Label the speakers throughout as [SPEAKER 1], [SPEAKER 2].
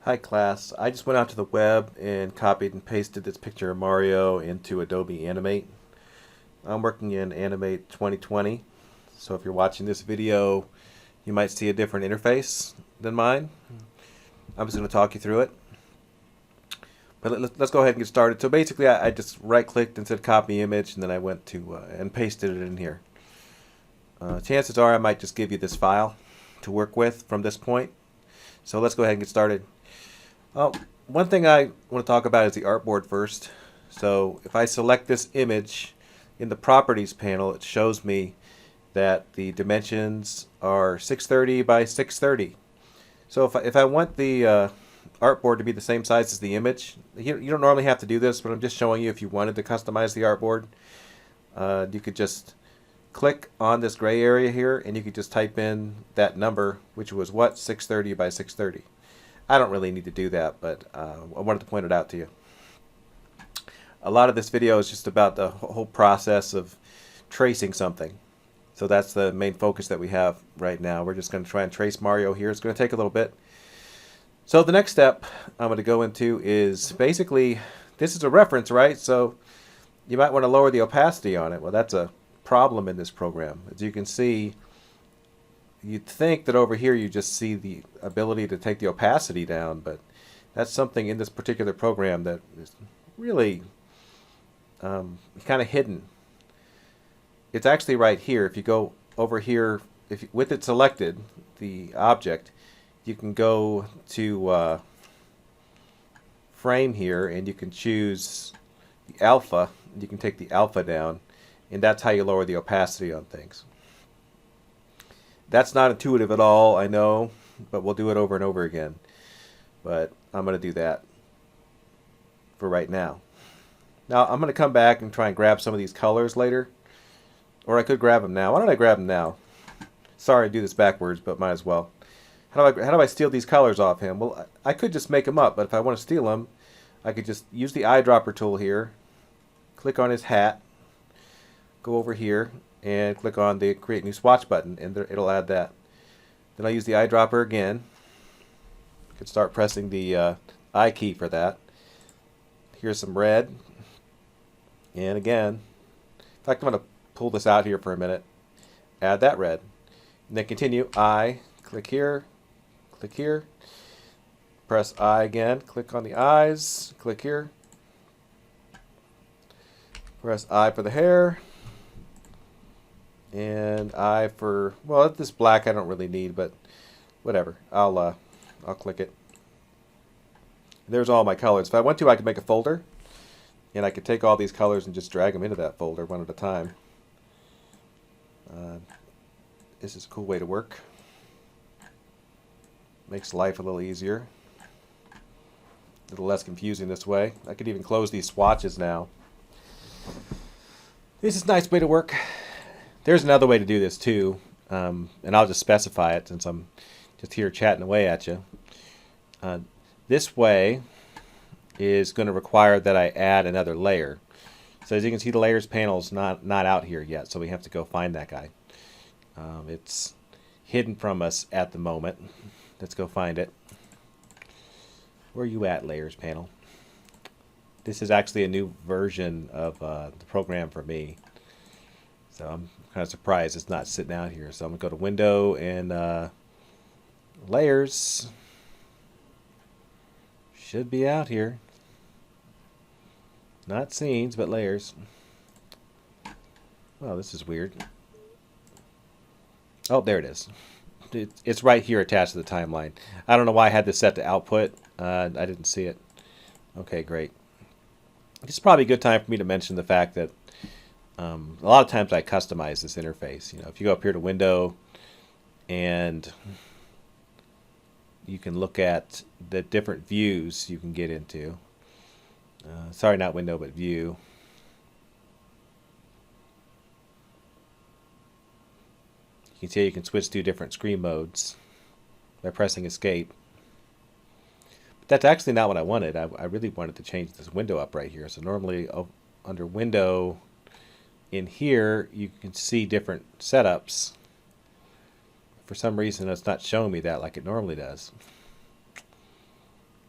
[SPEAKER 1] Hi class, I just went out to the web and copied and pasted this picture of Mario into Adobe Animate. I'm working in Animate 2020, so if you're watching this video, you might see a different interface than mine. I'm just going to talk you through it. But let's go ahead and get started. So basically I just right-clicked and said copy image, and then I went to and pasted it in here. Chances are I might just give you this file to work with from this point. So let's go ahead and get started. One thing I want to talk about is the artboard first. So if I select this image in the properties panel, it shows me that the dimensions are 630 by 630. So if I want the artboard to be the same size as the image, you don't normally have to do this, but I'm just showing you if you wanted to customize the artboard. You could just click on this gray area here and you could just type in that number, which was what? 630 by 630. I don't really need to do that, but I wanted to point it out to you. A lot of this video is just about the whole process of tracing something. So that's the main focus that we have right now. We're just going to try and trace Mario here. It's going to take a little bit. So the next step I'm going to go into is basically, this is a reference, right? So you might want to lower the opacity on it. Well, that's a problem in this program. As you can see, you'd think that over here you just see the ability to take the opacity down, but that's something in this particular program that is really kind of hidden. It's actually right here. If you go over here, with it selected, the object, you can go to frame here and you can choose the alpha. You can take the alpha down, and that's how you lower the opacity on things. That's not intuitive at all, I know, but we'll do it over and over again. But I'm going to do that for right now. Now I'm going to come back and try and grab some of these colors later. Or I could grab them now. Why don't I grab them now? Sorry to do this backwards, but might as well. How do I steal these colors off him? Well, I could just make them up, but if I want to steal them, I could just use the eyedropper tool here, click on his hat, go over here, and click on the Create New Swatch button, and it'll add that. Then I'll use the eyedropper again. I could start pressing the I key for that. Here's some red. And again, in fact, I'm going to pull this out here for a minute. Add that red. And then continue. I, click here, press I again, click on the eyes, click here. Press I for the hair. And I for, well, this black I don't really need, but whatever. I'll click it. There's all my colors. If I want to, I could make a folder, and I could take all these colors and just drag them into that folder one at a time. This is a cool way to work. Makes life a little easier. A little less confusing this way. I could even close these swatches now. This is a nice way to work. There's another way to do this too, and I'll just specify it since I'm just here chatting away at you. This way is going to require that I add another layer. So as you can see, the layers panel is not out here yet, so we have to go find that guy. It's hidden from us at the moment. Let's go find it. Where are you at, layers panel? This is actually a new version of the program for me. So I'm kind of surprised it's not sitting out here. So I'm going to go to Window and Layers. Should be out here. Not scenes, but layers. Well, this is weird. Oh, there it is. It's right here attached to the timeline. I don't know why I had this set to output. I didn't see it. Okay, great. This is probably a good time for me to mention the fact that a lot of times I customize this interface. You know, if you go up here to Window and you can look at the different views you can get into. Sorry, not Window, but View. You can see you can switch to different screen modes by pressing Escape. But that's actually not what I wanted. I really wanted to change this window up right here. So normally under Window, in here you can see different setups. For some reason it's not showing me that like it normally does.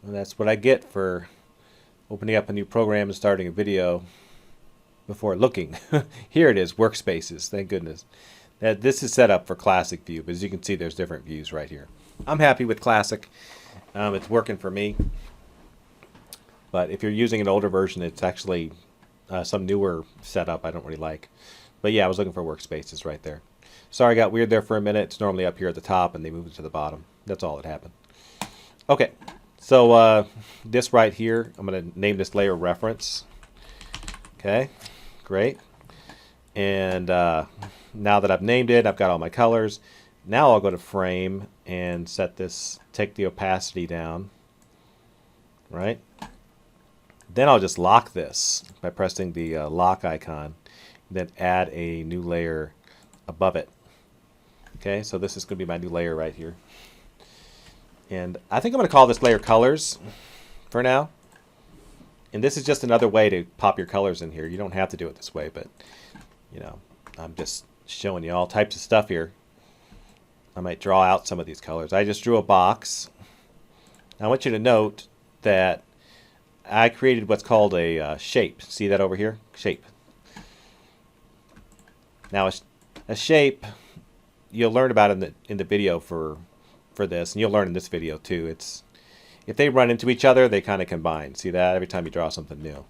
[SPEAKER 1] And that's what I get for opening up a new program and starting a video before looking. Here it is, Workspaces. Thank goodness. This is set up for Classic View, but as you can see, there's different views right here. I'm happy with Classic. It's working for me. But if you're using an older version, it's actually some newer setup I don't really like. But yeah, I was looking for Workspaces right there. Sorry, I got weird there for a minute. It's normally up here at the top, and they moved it to the bottom. That's all that happened. Okay, so this right here, I'm going to name this layer Reference. Okay, great. And now that I've named it, I've got all my colors. Now I'll go to Frame and set this, take the opacity down, right? Then I'll just lock this by pressing the lock icon, then add a new layer above it. Okay, so this is going to be my new layer right here. And I think I'm going to call this layer Colors for now. And this is just another way to pop your colors in here. You don't have to do it this way, but you know, I'm just showing you all types of stuff here. I might draw out some of these colors. I just drew a box. I want you to note that I created what's called a shape. See that over here? Shape. Now a shape, you'll learn about in the video for this, and you'll learn in this video too. It's if they run into each other, they kind of combine. See that? Every time you draw something new.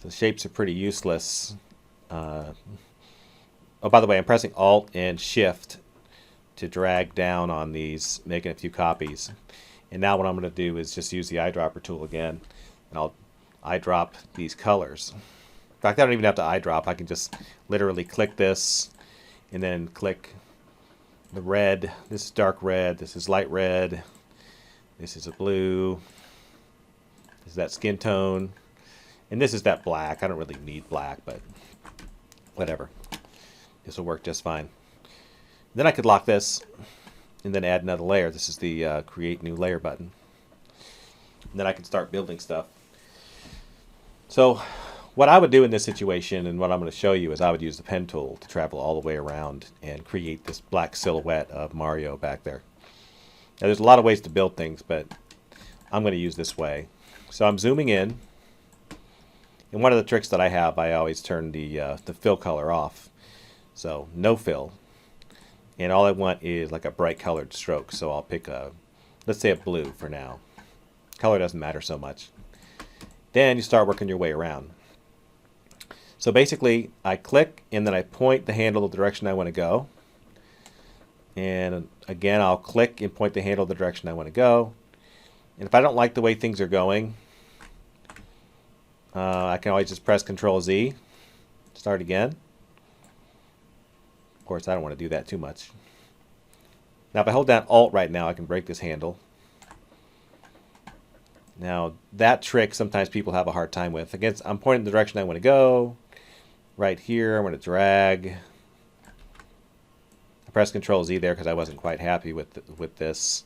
[SPEAKER 1] So shapes are pretty useless. Oh, by the way, I'm pressing Alt and Shift to drag down on these, making a few copies. And now what I'm going to do is just use the eyedropper tool again, and I'll eyedrop these colors. In fact, I don't even have to eyedrop. I can just literally click this, and then click the red. This is dark red. This is light red. This is a blue. This is that skin tone. And this is that black. I don't really need black, but whatever. This will work just fine. Then I could lock this and then add another layer. This is the Create New Layer button. And then I can start building stuff. So what I would do in this situation, and what I'm going to show you, is I would use the pen tool to travel all the way around and create this black silhouette of Mario back there. Now there's a lot of ways to build things, but I'm going to use this way. So I'm zooming in. And one of the tricks that I have, I always turn the fill color off. So no fill. And all I want is like a bright colored stroke. So I'll pick let's say a blue for now. Color doesn't matter so much. Then you start working your way around. So basically I click and then I point the handle the direction I want to go. And again, I'll click and point the handle the direction I want to go. And if I don't like the way things are going, I can always just press Control Z, start again. Of course, I don't want to do that too much. Now, if I hold down Alt right now, I can break this handle. Now, that trick sometimes people have a hard time with. Again, I'm pointing the direction I want to go. Right here, I'm going to drag. I press Control Z there because I wasn't quite happy with this.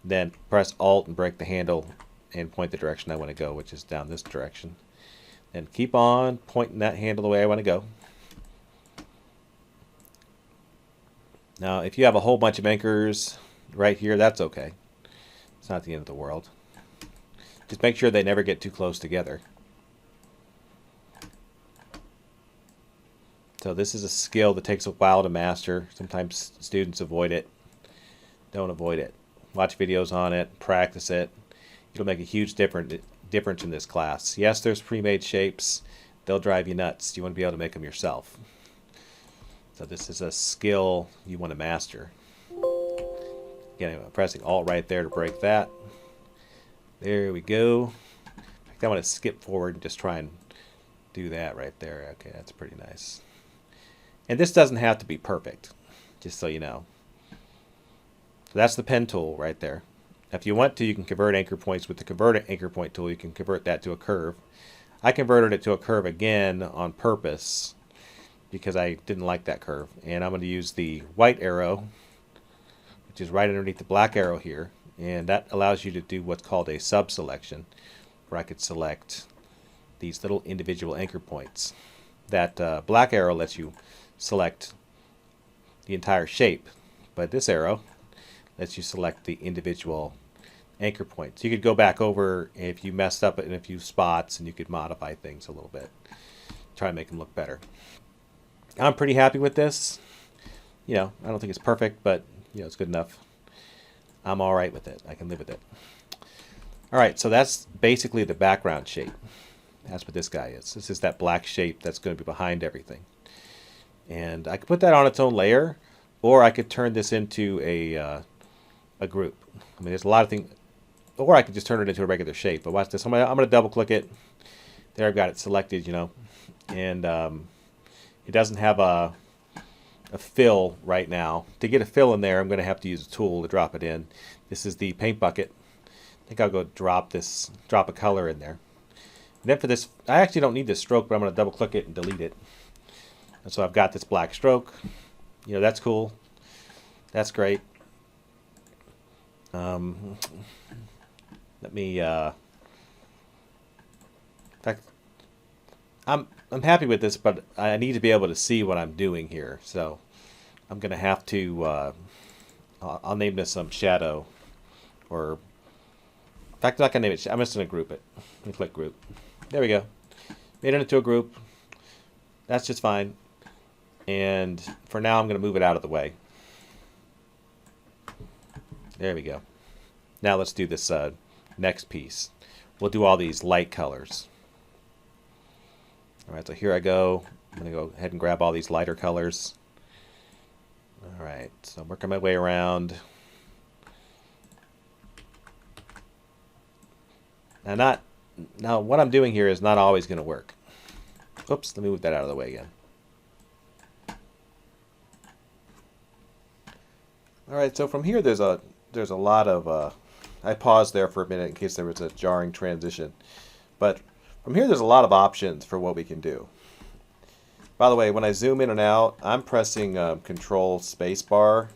[SPEAKER 1] Then press Alt and break the handle and point the direction I want to go, which is down this direction. And keep on pointing that handle the way I want to go. Now, if you have a whole bunch of anchors right here, that's okay. It's not the end of the world. Just make sure they never get too close together. So this is a skill that takes a while to master. Sometimes students avoid it. Don't avoid it. Watch videos on it, practice it. It'll make a huge difference in this class. Yes, there's pre-made shapes. They'll drive you nuts. You want to be able to make them yourself. So this is a skill you want to master. Again, I'm pressing Alt right there to break that. There we go. In fact, I want to skip forward and just try and do that right there. Okay, that's pretty nice. And this doesn't have to be perfect, just so you know. So that's the pen tool right there. If you want to, you can convert anchor points with the Convert Anchor Point tool. You can convert that to a curve. I converted it to a curve again on purpose because I didn't like that curve. And I'm going to use the white arrow, which is right underneath the black arrow here. And that allows you to do what's called a sub-selection, where I could select these little individual anchor points. That black arrow lets you select the entire shape, but this arrow lets you select the individual anchor points. You could go back over if you messed up in a few spots, and you could modify things a little bit. Try to make them look better. I'm pretty happy with this. I don't think it's perfect, but it's good enough. I'm all right with it. I can live with it. All right, so that's basically the background shape. That's what this guy is. This is that black shape that's going to be behind everything. And I could put that on its own layer, or I could turn this into a group. I mean, there's a lot of things. Or I could just turn it into a regular shape. But watch this. I'm going to double click it. There, I've got it selected, and it doesn't have a fill right now. To get a fill in there, I'm going to have to use a tool to drop it in. This is the paint bucket. I think I'll go drop a color in there. And then for this, I actually don't need this stroke, but I'm going to double click it and delete it. And so I've got this black stroke. That's cool. That's great. Let me. In fact, I'm happy with this, but I need to be able to see what I'm doing here. So I'm going to have to. I'll name this some shadow, or in fact, I'm not going to name it. I'm just going to group it. Let me click group. There we go. Made it into a group. That's just fine. And for now, I'm going to move it out of the way. There we go. Now let's do this next piece. We'll do all these light colors. All right, so here I go. I'm going to go ahead and grab all these lighter colors. All right, so I'm working my way around. Now what I'm doing here is not always going to work. Oops, let me move that out of the way again. All right, so from here there's a lot of I paused there for a minute in case there was a jarring transition. But from here there's a lot of options for what we can do. By the way, when I zoom in and out, I'm pressing Control Spacebar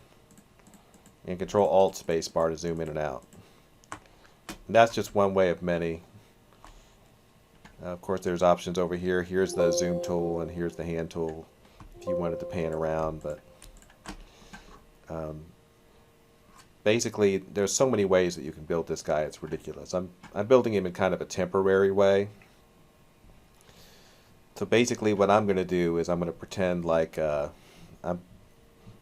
[SPEAKER 1] and Control Alt Spacebar to zoom in and out. And that's just one way of many. Of course, there's options over here. Here's the zoom tool, and here's the hand tool if you wanted to pan around. But basically, there's so many ways that you can build this guy. It's ridiculous. I'm building him in kind of a temporary way. So basically, what I'm going to do is I'm going to pretend like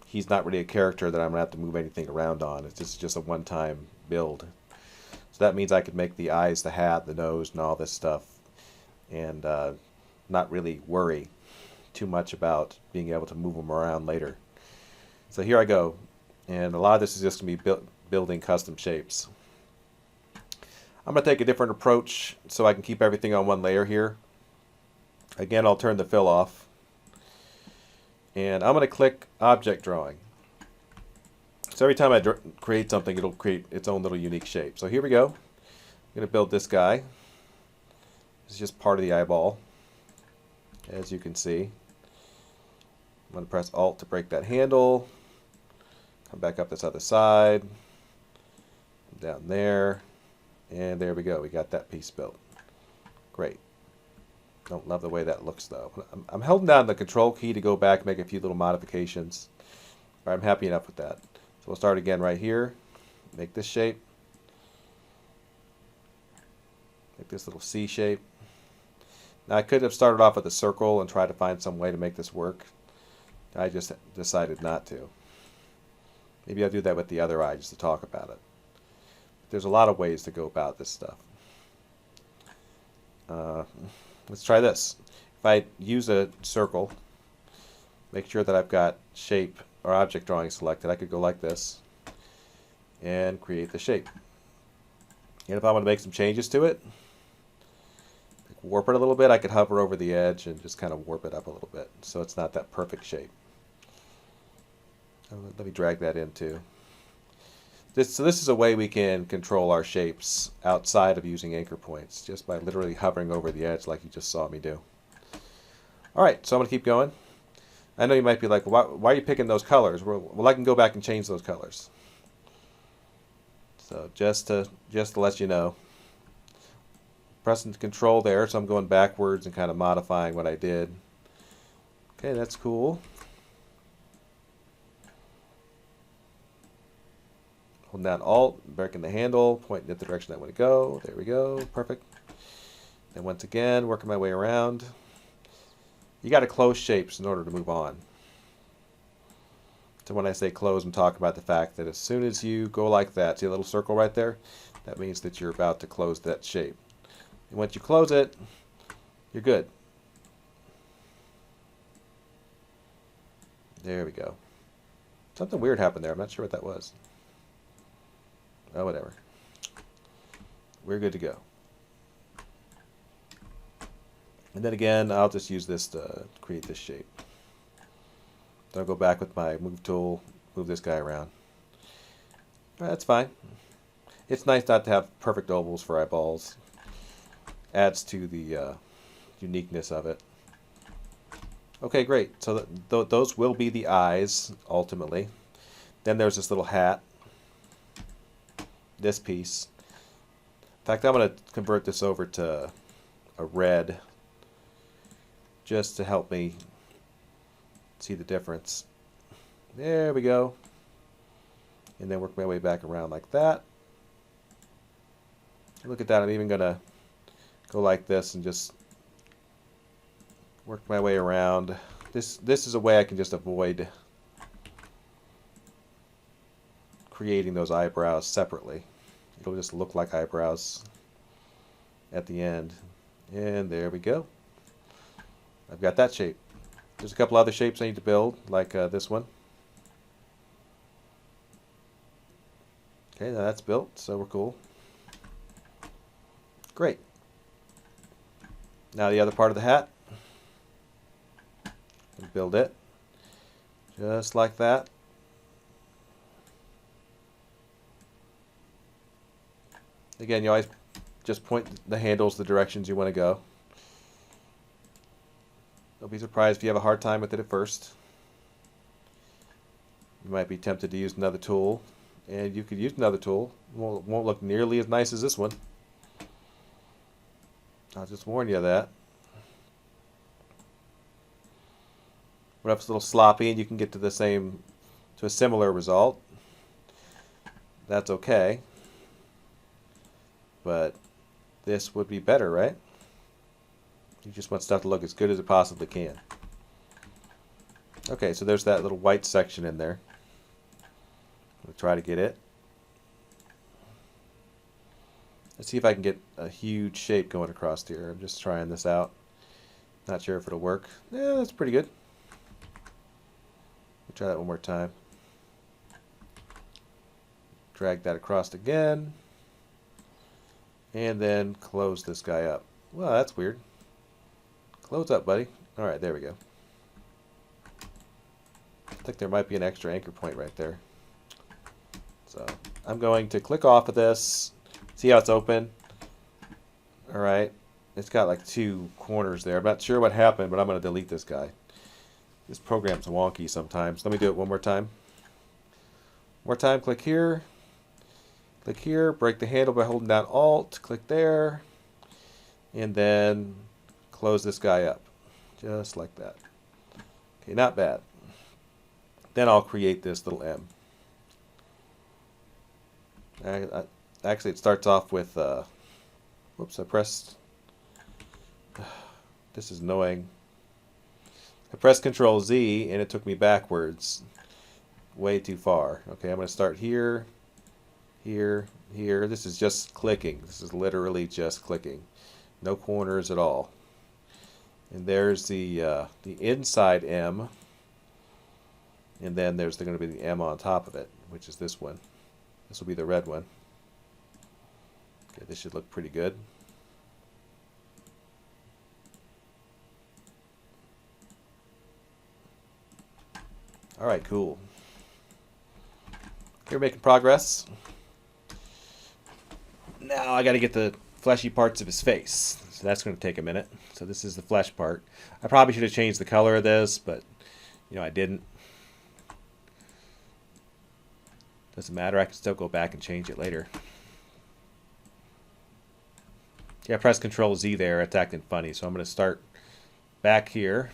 [SPEAKER 1] he's not really a character that I'm going to have to move anything around on. It's just a one-time build. So that means I could make the eyes, the hat, the nose, and all this stuff, and not really worry too much about being able to move them around later. So here I go, and a lot of this is just going to be building custom shapes. I'm going to take a different approach so I can keep everything on one layer here. Again, I'll turn the fill off, and I'm going to click Object Drawing. So every time I create something, it'll create its own little unique shape. So here we go. I'm going to build this guy. This is just part of the eyeball, as you can see. I'm going to press Alt to break that handle. Come back up this other side. Down there. And there we go. We got that piece built. Great. Don't love the way that looks, though. I'm holding down the Control key to go back and make a few little modifications. But I'm happy enough with that. So we'll start again right here. Make this shape. Make this little C shape. Now I could have started off with a circle and tried to find some way to make this work. I just decided not to. Maybe I'll do that with the other eye just to talk about it. There's a lot of ways to go about this stuff. Let's try this. If I use a circle, make sure that I've got shape or object drawing selected, I could go like this and create the shape. And if I want to make some changes to it, warp it a little bit, I could hover over the edge and just kind of warp it up a little bit so it's not that perfect shape. Let me drag that in too. So this is a way we can control our shapes outside of using anchor points, just by literally hovering over the edge like you just saw me do. Alright, so I'm going to keep going. I know you might be like, why are you picking those colors? Well, I can go back and change those colors. So just to let you know, pressing Control there, so I'm going backwards and kind of modifying what I did. Okay, that's cool. Holding down Alt, breaking the handle, pointing in the direction I want to go. There we go. Perfect. Then once again, working my way around. You got to close shapes in order to move on. So when I say close, I'm talking about the fact that as soon as you go like that, see a little circle right there? That means that you're about to close that shape. And once you close it, you're good. There we go. Something weird happened there. I'm not sure what that was. Oh, whatever. We're good to go. And then again, I'll just use this to create this shape. Then I'll go back with my move tool, move this guy around. That's fine. It's nice not to have perfect ovals for eyeballs. Adds to the uniqueness of it. Okay, great. So those will be the eyes, ultimately. Then there's this little hat. This piece. In fact, I'm going to convert this over to a red just to help me see the difference. There we go. And then work my way back around like that. Look at that. I'm even going to go like this and just work my way around. This is a way I can just avoid creating those eyebrows separately. It'll just look like eyebrows at the end. And there we go. I've got that shape. There's a couple other shapes I need to build, like this one. Okay, now that's built, so we're cool. Great. Now the other part of the hat. Build it just like that. Again, you always just point the handles the directions you want to go. Don't be surprised if you have a hard time with it at first. You might be tempted to use another tool, and you could use another tool. It won't look nearly as nice as this one. I'll just warn you of that. What if it's a little sloppy and you can get to a similar result? That's okay. But this would be better, right? You just want stuff to look as good as it possibly can. Okay, so there's that little white section in there. We'll try to get it. Let's see if I can get a huge shape going across here. I'm just trying this out. Not sure if it'll work. Yeah, that's pretty good. Try that one more time. Drag that across again. And then close this guy up. Well, that's weird. Close up, buddy. Alright, there we go. I think there might be an extra anchor point right there. So I'm going to click off of this. See how it's open? Alright. It's got like 2 corners there. I'm not sure what happened, but I'm going to delete this guy. This program's wonky sometimes. Let me do it one more time. One more time, click here. Click here, break the handle by holding down Alt, click there, and then close this guy up. Just like that. Okay, not bad. Then I'll create this little M. Actually, it starts off with, whoops, I pressed, this is annoying. I pressed Control Z and it took me backwards way too far. Okay, I'm going to start here, here, here. This is just clicking. This is literally just clicking. No corners at all. And there's the inside M. And then there's going to be the M on top of it, which is this one. This will be the red one. Okay, this should look pretty good. Alright, cool. We're making progress. Now I got to get the fleshy parts of his face. So that's going to take a minute. So this is the flesh part. I probably should have changed the color of this, but you know, I didn't. Doesn't matter. I can still go back and change it later. Yeah, press Control Z there. It's acting funny. So I'm going to start back here.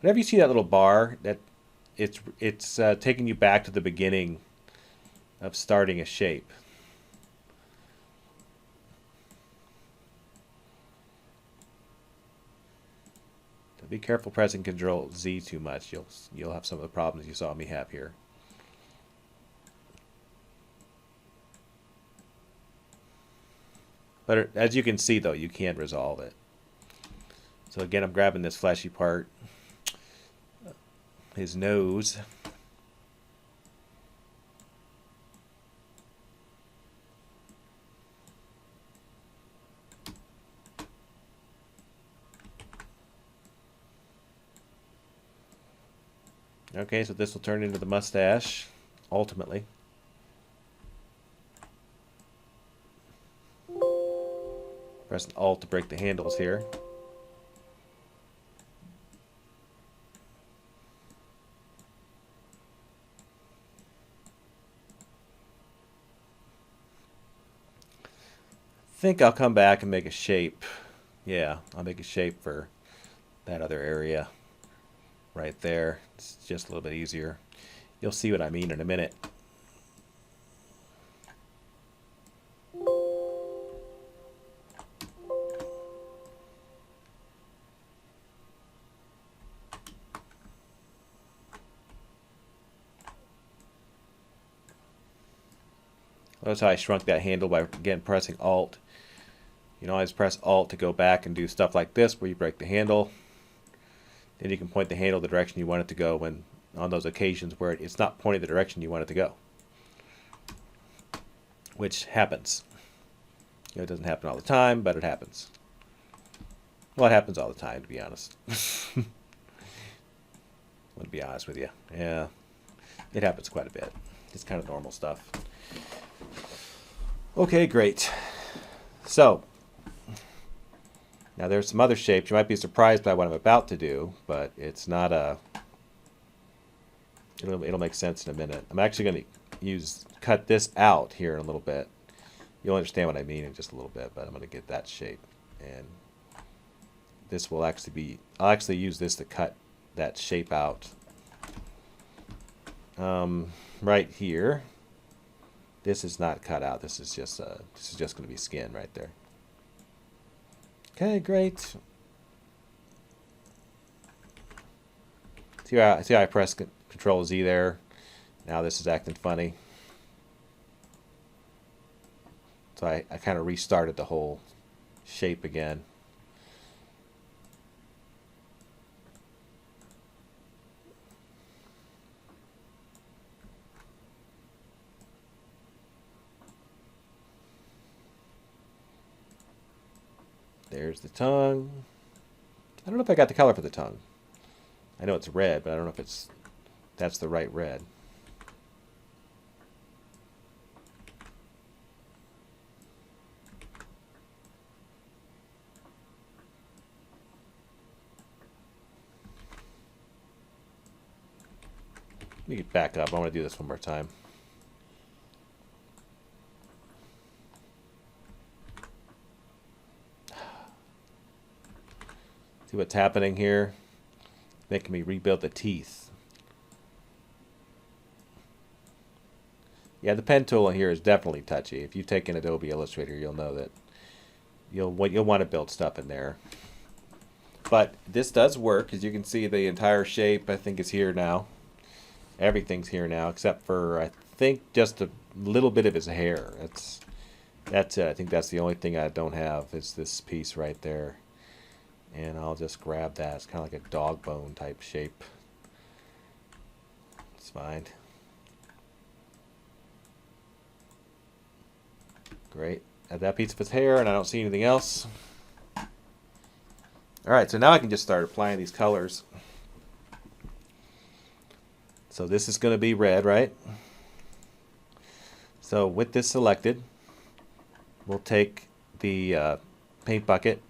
[SPEAKER 1] Whenever you see that little bar, that it's taking you back to the beginning of starting a shape. So be careful pressing Control Z too much. You'll have some of the problems you saw me have here. But as you can see, though, you can resolve it. So again, I'm grabbing this fleshy part, his nose. Okay, so this will turn into the mustache, ultimately. Press Alt to break the handles here. I think I'll come back and make a shape. Yeah, I'll make a shape for that other area right there. It's just a little bit easier. You'll see what I mean in a minute. Notice how I shrunk that handle by, again, pressing Alt. You can always press Alt to go back and do stuff like this where you break the handle. Then you can point the handle the direction you want it to go when on those occasions where it's not pointing the direction you want it to go. Which happens. You know, it doesn't happen all the time, but it happens. Well, it happens all the time, to be honest. I'm going to be honest with you. Yeah, it happens quite a bit. It's kind of normal stuff. Okay, great. So, now there's some other shapes. You might be surprised by what I'm about to do, but it's not a... It'll make sense in a minute. I'm actually going to cut this out here in a little bit. You'll understand what I mean in just a little bit, but I'm going to get that shape. And this will actually be... I'll actually use this to cut that shape out. Right here. This is not cut out. This is just going to be skin right there. Okay, great. See how I press Control Z there? Now this is acting funny. So I kind of restarted the whole shape again. There's the tongue. I don't know if I got the color for the tongue. I know it's red, but I don't know if that's the right red. Let me get back up. I want to do this one more time. See what's happening here? Making me rebuild the teeth. Yeah, the pen tool here is definitely touchy. If you've taken Adobe Illustrator, you'll know that you'll want to build stuff in there. But this does work, as you can see. The entire shape, I think, is here now. Everything's here now, except for I think just a little bit of his hair. That's it. I think that's the only thing I don't have is this piece right there. And I'll just grab that. It's kind of like a dog bone type shape. It's fine. Great. Add that piece of his hair, and I don't see anything else. Alright, so now I can just start applying these colors. So this is going to be red, right? So with this selected, we'll take the paint bucket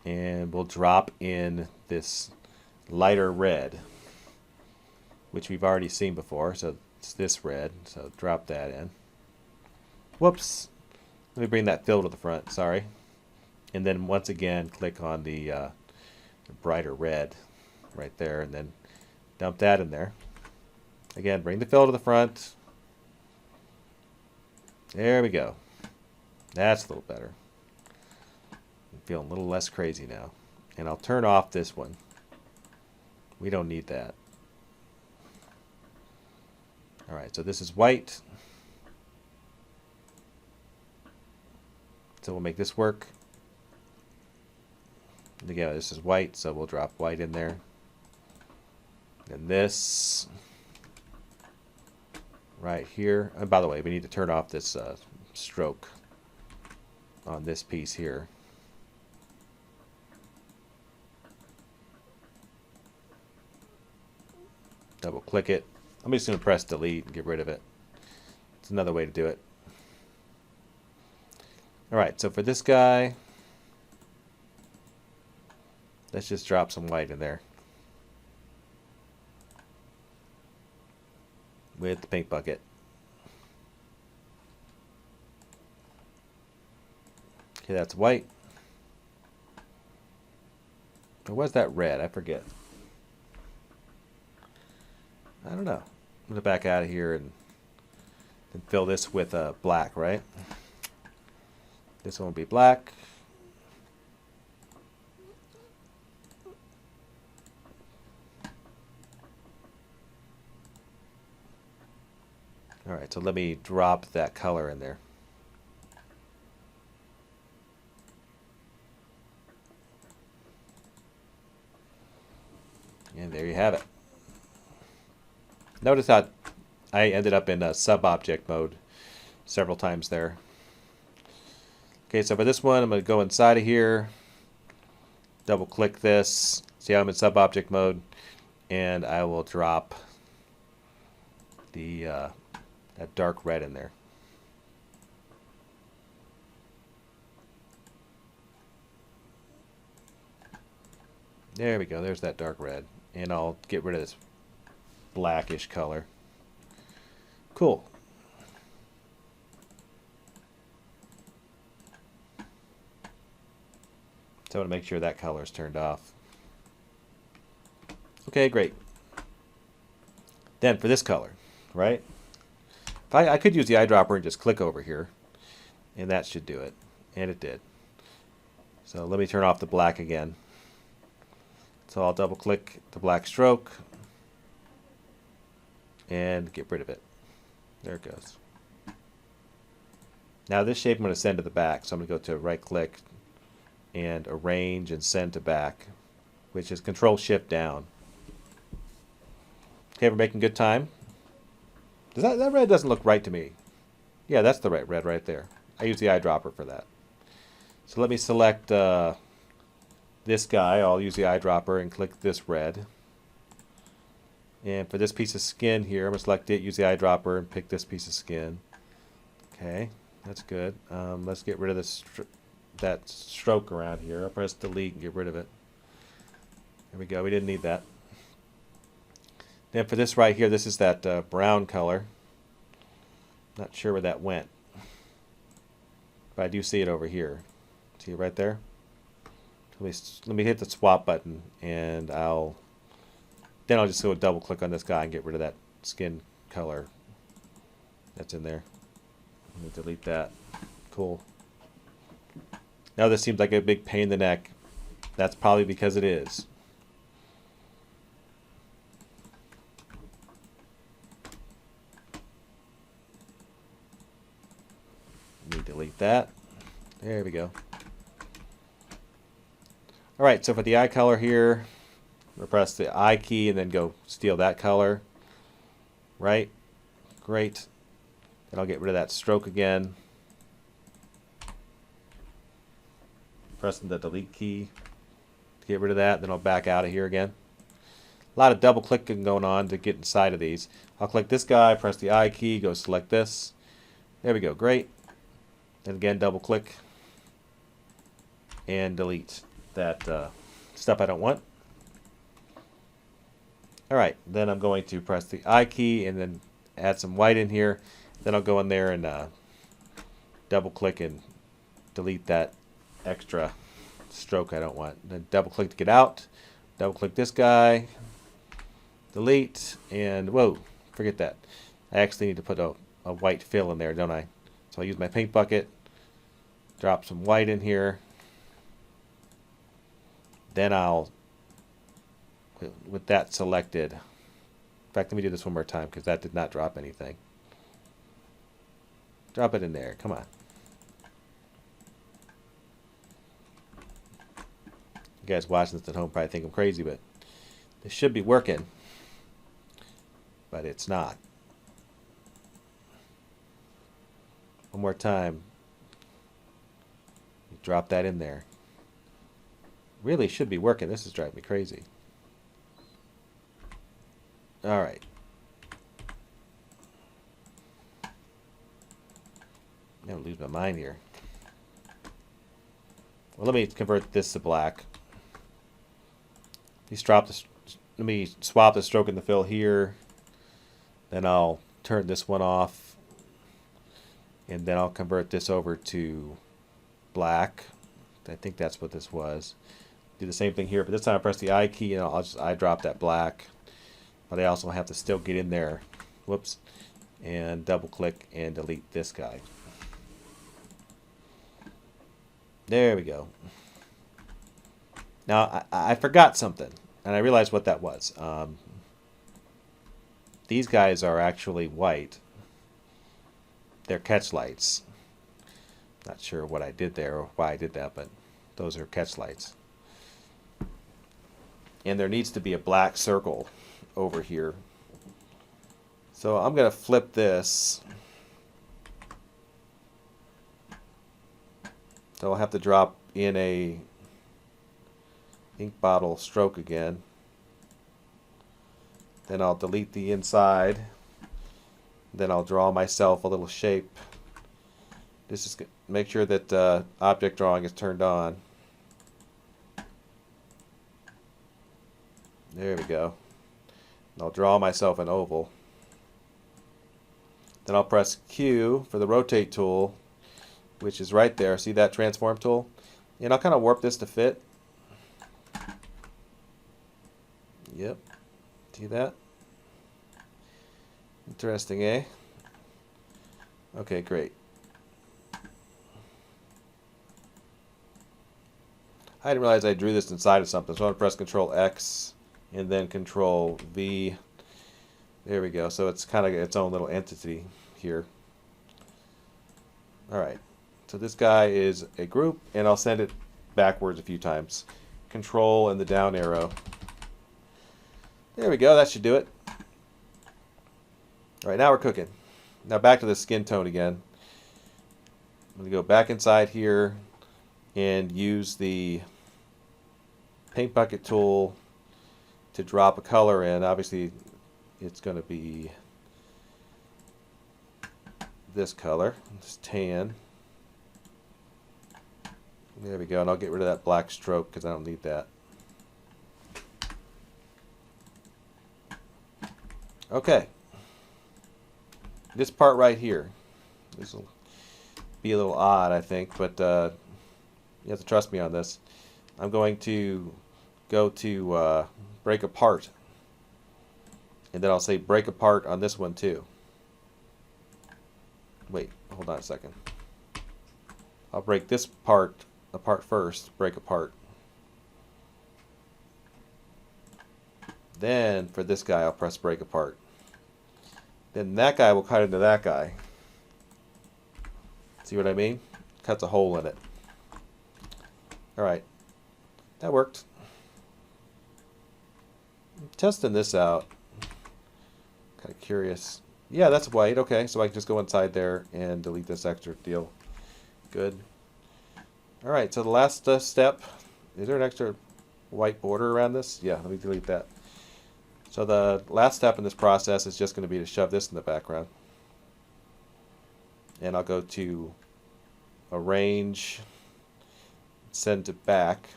[SPEAKER 1] and we'll drop in this lighter red, which we've already seen before. So it's this red, so drop that in. Whoops. Let me bring that fill to the front, sorry. And then once again, click on the brighter red right there, and then dump that in there. Again, bring the fill to the front. There we go. That's a little better. I'm feeling a little less crazy now. And I'll turn off this one. We don't need that. Alright, so this is white. So we'll make this work. And again, this is white, so we'll drop white in there. And this right here. And by the way, we need to turn off this stroke on this piece here. Double click it. I'm just going to press delete and get rid of it. It's another way to do it. Alright, so for this guy, let's just drop some white in there with the paint bucket. Okay, that's white. Or was that red? I forget. I don't know. I'm going to back out of here and fill this with black, right? This one will be black. Alright, so let me drop that color in there. And there you have it. Notice how I ended up in a sub-object mode several times there. Okay, so for this one, I'm going to go inside of here, double click this, see how I'm in sub-object mode, and I will drop the that dark red in there. There we go, there's that dark red. And I'll get rid of this blackish color. Cool. So I want to make sure that color is turned off. Okay, great. Then for this color, right? If I could use the eyedropper and just click over here, and that should do it. And it did. So let me turn off the black again. So I'll double click the black stroke and get rid of it. There it goes. Now this shape I'm going to send to the back. So I'm going to go to right click and arrange and send to back, which is Control Shift down. Okay, we're making good time. That red doesn't look right to me. Yeah, that's the right red right there. I use the eyedropper for that. So let me select this guy. I'll use the eyedropper and click this red. And for this piece of skin here, I'm going to select it, use the eyedropper, and pick this piece of skin. Okay, that's good. Let's get rid of this that stroke around here. I'll press delete and get rid of it. There we go. We didn't need that. Then for this right here, this is that brown color. Not sure where that went. But I do see it over here. See it right there? Let me hit the swap button, and I'll just go double click on this guy and get rid of that skin color that's in there. I'm going to delete that. Cool. Now this seems like a big pain in the neck. That's probably because it is. Let me delete that. There we go. Alright, so for the eye color here, we'll press the I key and then go steal that color. Right? Great. Then I'll get rid of that stroke again. Pressing the delete key to get rid of that. Then I'll back out of here again. A lot of double clicking going on to get inside of these. I'll click this guy, press the I key, go select this. There we go. Great. Then again, double click and delete that stuff I don't want. Alright, then I'm going to press the I key and then add some white in here. Then I'll go in there and double click and delete that extra stroke I don't want. Then double click to get out. Double click this guy. Delete. And whoa, forget that. I actually need to put a white fill in there, don't I? So I'll use my paint bucket, drop some white in here. Then I'll, with that selected, in fact, let me do this one more time because that did not drop anything. Drop it in there, come on. You guys watching this at home probably think I'm crazy, but this should be working. But it's not. One more time. Drop that in there. Really should be working. This is driving me crazy. All right. I'm going to lose my mind here. Well, let me convert this to black. Let me swap the stroke and the fill here. Then I'll turn this one off. And then I'll convert this over to black. I think that's what this was. Do the same thing here, but this time I press the I key and I'll just eyedrop that black. But I also have to still get in there. Whoops. And double click and delete this guy. There we go. Now I forgot something, and I realized what that was. These guys are actually white. They're catch lights. Not sure what I did there or why I did that, but those are catch lights. And there needs to be a black circle over here. So I'm going to flip this. So I'll have to drop in a ink bottle stroke again. Then I'll delete the inside. Then I'll draw myself a little shape. This is make sure that object drawing is turned on. There we go. And I'll draw myself an oval. Then I'll press Q for the rotate tool, which is right there. See that transform tool? And I'll kind of warp this to fit. Yep. See that? Interesting, eh? Okay, great. I didn't realize I drew this inside of something, so I'm going to press Control X and then Control V. There we go. So it's kind of its own little entity here. Alright, so this guy is a group, and I'll send it backwards a few times. Control and the down arrow. There we go, that should do it. Alright, now we're cooking. Now back to the skin tone again. I'm going to go back inside here and use the paint bucket tool to drop a color in. Obviously, it's going to be this color, this tan. There we go, and I'll get rid of that black stroke because I don't need that. Okay. This part right here, this will be a little odd, I think, but you have to trust me on this. I'm going to go to break apart, and then I'll say break apart on this one too. Wait, hold on a second. I'll break this part apart first, break apart. Then for this guy I'll press break apart. Then that guy will cut into that guy. See what I mean? Cuts a hole in it. Alright, that worked. I'm testing this out. Kind of curious. Yeah, that's white. Okay, so I can just go inside there and delete this extra deal. Good. Alright, so the last step. Is there an extra white border around this? Yeah, let me delete that. So the last step in this process is just going to be to shove this in the background. And I'll go to Arrange, Send to Back.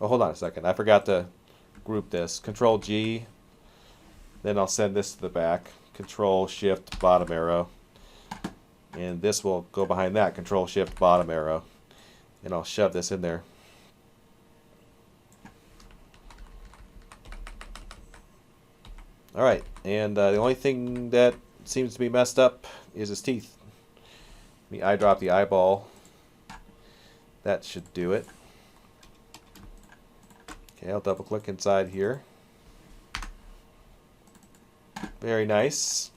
[SPEAKER 1] Oh, hold on a second. I forgot to group this. Control G. Then I'll send this to the back. Control Shift bottom arrow. And this will go behind that. Control Shift bottom arrow. And I'll shove this in there. Alright, And the only thing that seems to be messed up is his teeth. Let me eyedrop the eyeball. That should do it. Okay, I'll double click inside here. Very nice.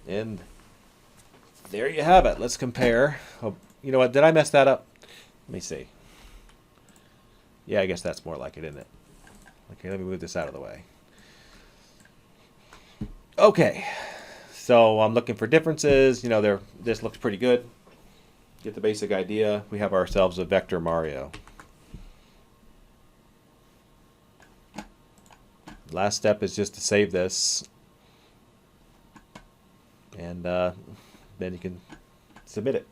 [SPEAKER 1] And there you have it. Let's compare. Oh, you know what? Did I mess that up? Let me see. Yeah, I guess that's more like it, isn't it? Okay, let me move this out of the way. Okay, so I'm looking for differences. You know, this looks pretty good. Get the basic idea. We have ourselves a vector Mario. Last step is just to save this, and then you can submit it.